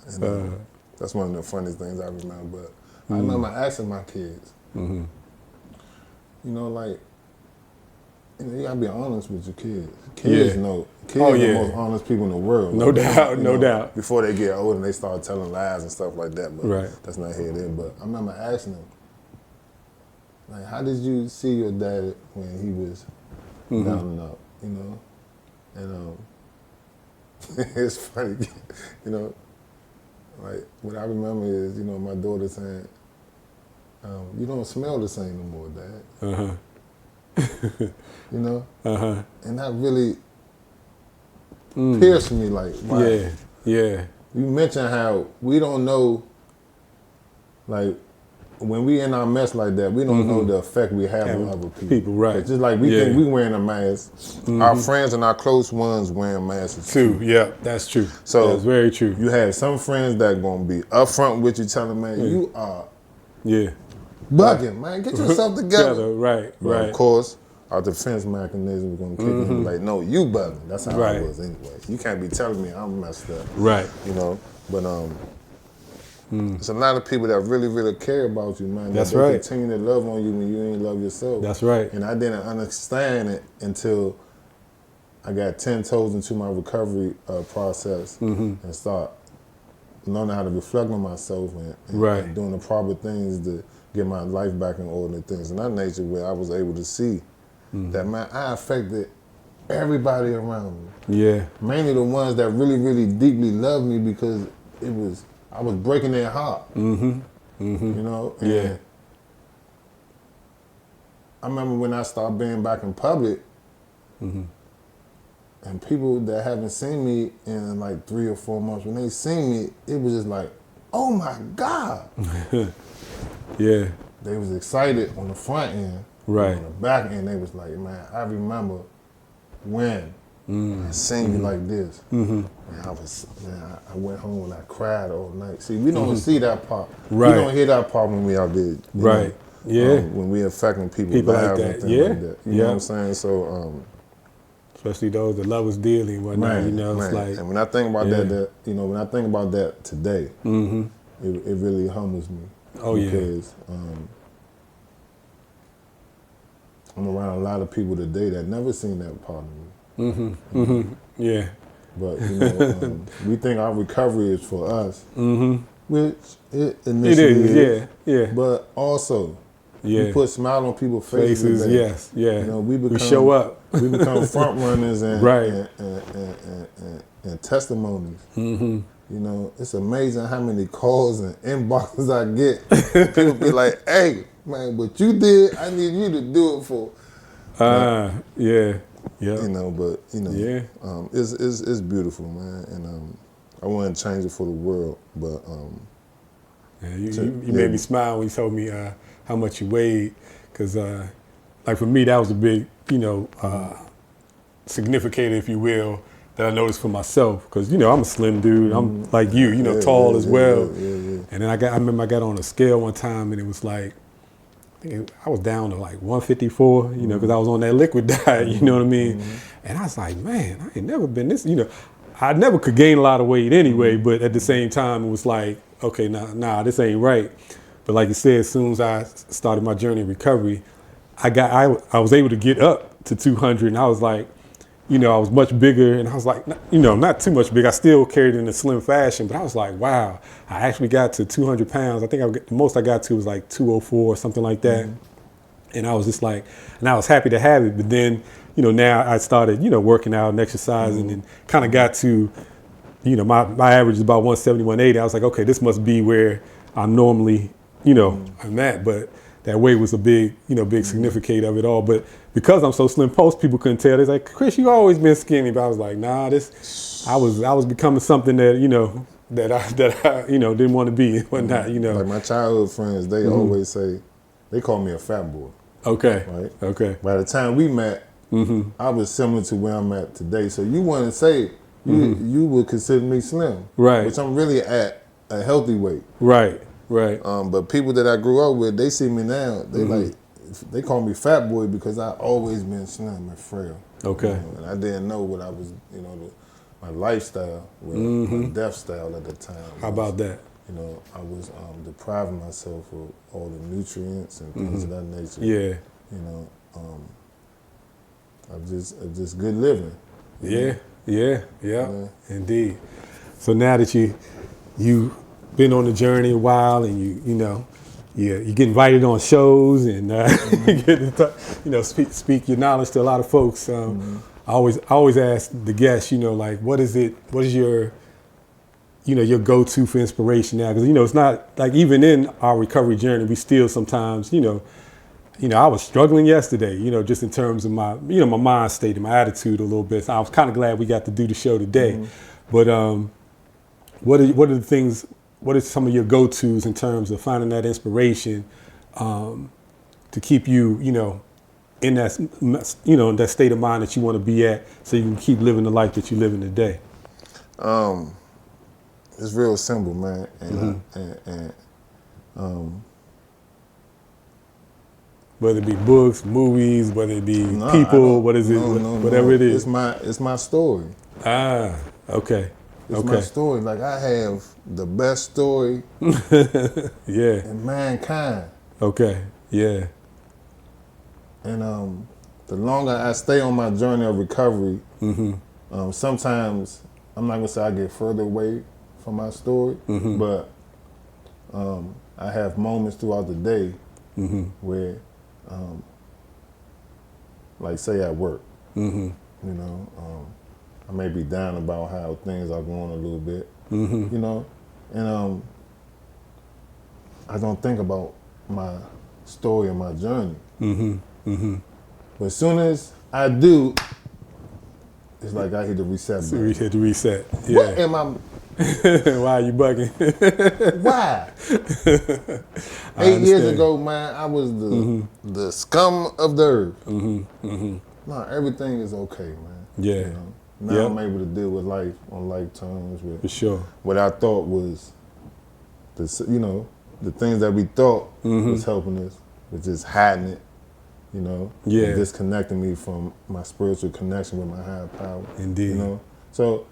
And, that's one of the funniest things I remember. But I remember asking my kids, you gotta be honest with your kids. Kids know. Kids are the most honest people in the world. No doubt. Before they get older and they start telling lies and stuff like that. But that's not here then. But I remember asking them, like, how did you see your daddy when he was down and out, And it's funny, like, what I remember is, my daughter saying, you don't smell the same no more, Dad. And that really pierced me, like, wow. Yeah. You mentioned how we don't know, like, when we in our mess like that, we don't know the effect we have on other people. Right. It's just like we think we wearing a mask. Our friends and our close ones wearing masks too. Yeah, that's true. So that's very true. You have some friends that gonna be upfront with you, telling man, you are bugging, man. Get yourself together. Right. Of course, our defense mechanism is gonna kick in and be like, no, you bugging. That's how I was anyway. You can't be telling me I'm messed up. Right. You know, but there's a lot of people that really, really care about you, man. That's they right. Continue to love on you when you ain't love yourself. That's right. And I didn't understand it until I got 10 toes into my recovery process and start learning how to reflect on myself and doing the proper things to get my life back in order and things of that nature, where I was able to see that, man, I affected everybody around me. Yeah. Mainly the ones that really, really deeply loved me, because I was breaking their heart. You know? And I remember when I started being back in public, and people that haven't seen me in like 3 or 4 months, when they seen me, it was just like, oh my God. Yeah. They was excited on the front end. Right. On the back end, they was like, man, I remember when I seen you like this. And I went home and I cried all night. See, we don't see that part. Right. We don't hear that part when we out there. Right. Know, when we affecting people's lives like and that. things like that. You know what I'm saying? So, especially those that love us dearly and whatnot, you know, it's like. And when I think about when I think about that today, it really humbles me. Oh, because, I'm around a lot of people today that never seen that part of me. Yeah. But, you know, we think our recovery is for us, which it initially is. Yeah. But also, we put smile on people's faces today. Yes, yeah. You know, we show up. We become front runners and testimonies. You know, it's amazing how many calls and inboxes I get. People be like, hey, man, what you did, I need you to do it for. Yeah. You know, but, you know, it's beautiful, man. And I wouldn't change it for the world, but. You made me smile when you told me how much you weighed, because, like, for me, that was a big, you know, significator, if you will, that I noticed for myself, because, you know, I'm a slim dude. I'm like you know, tall as well. And then I remember I got on a scale one time, and it was like, I was down to like 154, you know, because I was on that liquid diet, you know what I mean? And I was like, man, I ain't never been this, you know. I never could gain a lot of weight anyway, but at the same time, it was like, okay, nah, this ain't right. But like you said, as soon as I started my journey of recovery, I was able to get up to 200, and I was like, you know, I was much bigger, and I was like, you know, not too much big. I still carried it in a slim fashion, but I was like, wow, I actually got to 200 pounds. I think the most I got to was like 204 or something like that. And I was just like, and I was happy to have it. But then, you know, now I started, you know, working out and exercising, and kind of got to, you know, my average is about 170, 180. I was like, okay, this must be where I'm normally, you know, I'm at. But that weight was a big, you know, big significant of it all. But because I'm so slim, most people couldn't tell. They're like, Chris, you always been skinny. But I was like, nah, I was becoming something that, you know, that I you know, didn't want to be and whatnot, you know. Like my childhood friends, they always say, they call me a fat boy. Okay. Right? Okay. By the time we met, I was similar to where I'm at today. So you wouldn't say, you would consider me slim. Right. Which I'm really at a healthy weight. Right. But people that I grew up with, they see me now, they call me fat boy because I always been slim and frail. Okay. You know, and I didn't know what I was, you know, my lifestyle, my death style at the time. How about that? You know, I was depriving myself of all the nutrients and things of that nature. Yeah. You know, of just good living. Yeah, indeed. So now that you've been on the journey a while, and you get invited on shows, and you get to, you know, speak your knowledge to a lot of folks. I always ask the guests, you know, like, what is your, you know, your go-to for inspiration now? Because, you know, it's not like, even in our recovery journey, we still sometimes, you know, I was struggling yesterday, you know, just in terms of my, you know, my mind state and my attitude a little bit. So I was kind of glad we got to do the show today. But what are the things, what are some of your go-tos in terms of finding that inspiration to keep you, in that, that state of mind that you want to be at, so you can keep living the life that you're living today? It's real simple, man. Whether it be books, movies, whether it be people, what is it, whatever it is. It's my story. Ah, okay. It's my story. Like, I have the best story in mankind. Okay, yeah. And the longer I stay on my journey of recovery, sometimes, I'm not gonna say I get further away from my story, but I have moments throughout the day where, like, say at work, I may be down about how things are going a little bit, and I don't think about my story and my journey. But as soon as I do, it's like I hit the reset button. So we hit the reset. Yeah. What am I? Why are you bugging? Why? 8 years ago, man, I was the scum of the earth. Now everything is okay, man. Yeah. Now I'm able to deal with life on life terms with For sure. what I thought was the things that we thought was helping us, was just hiding it, and disconnecting me from my spiritual connection with my higher power. Indeed. So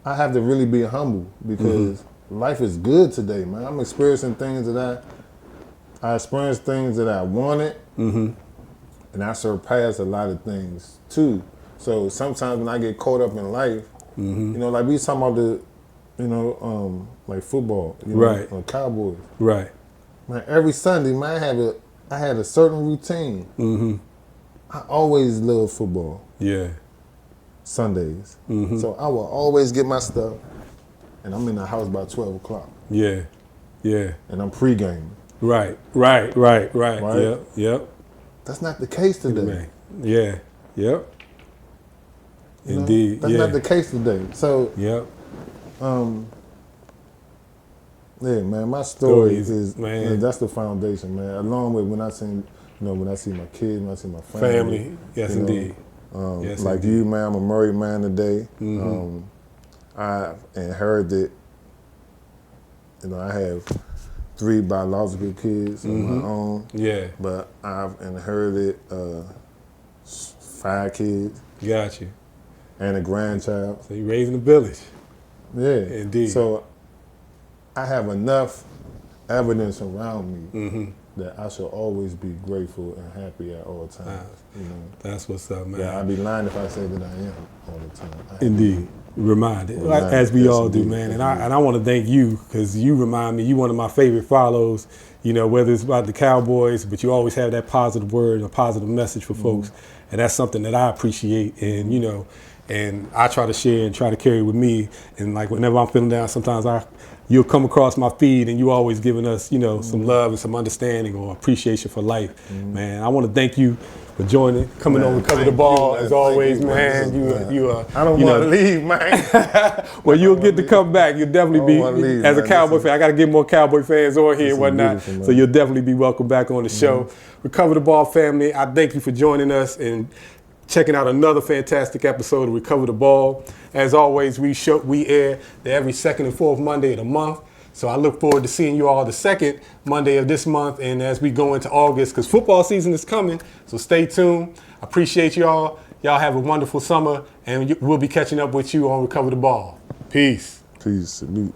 I have to really be humble, because life is good today, man. I'm experiencing things that I experienced things that I wanted, and I surpassed a lot of things too. So sometimes when I get caught up in life, like we talking about the, like football, right, or Cowboys, right. Man, every Sunday, man, I had a certain routine. I always loved football. Yeah. Sundays. So I will always get my stuff, and I'm in the house by 12 o'clock. Yeah. Yeah. And I'm pre-gaming. Right. Yep. That's not the case today. Yeah. Yep. Indeed. That's not the case today. So yeah, man, my story is that's the foundation, man. Along with when I see my kids, when I see my family. Yes, indeed. Yes, like indeed. You, man, I'm a married man today. I inherited, I have 3 biological kids of my own. Yeah. But I've inherited 5 kids. Got you. And a grandchild. So you're raising a village. Yeah. Indeed. So I have enough evidence around me that I should always be grateful and happy at all times. That's what's up, man. Yeah, I'd be lying if I said that I am all the time. Indeed. Reminded, as we all do, man. And I want to thank you, because you remind me, you one of my favorite follows, whether it's about the Cowboys, but you always have that positive word and a positive message for folks. And that's something that I appreciate. And, and I try to share and try to carry with me. And like whenever I'm feeling down, sometimes you'll come across my feed and you always giving us, some love and some understanding or appreciation for life. Man, I want to thank you for joining, coming over to cover the ball as always, man. I don't want to leave, man. Well, you'll get to come back. You'll definitely be, as a Cowboy fan, I got to get more Cowboy fans on here and whatnot. So you'll definitely be welcome back on the show. Recover the Ball family, I thank you for joining us and checking out another fantastic episode of Recover the Ball. As always, we air every second and fourth Monday of the month. So I look forward to seeing you all the second Monday of this month, and as we go into August, because football season is coming. So stay tuned. I appreciate y'all. Y'all have a wonderful summer, and we'll be catching up with you on Recover the Ball. Peace. Peace. Salute.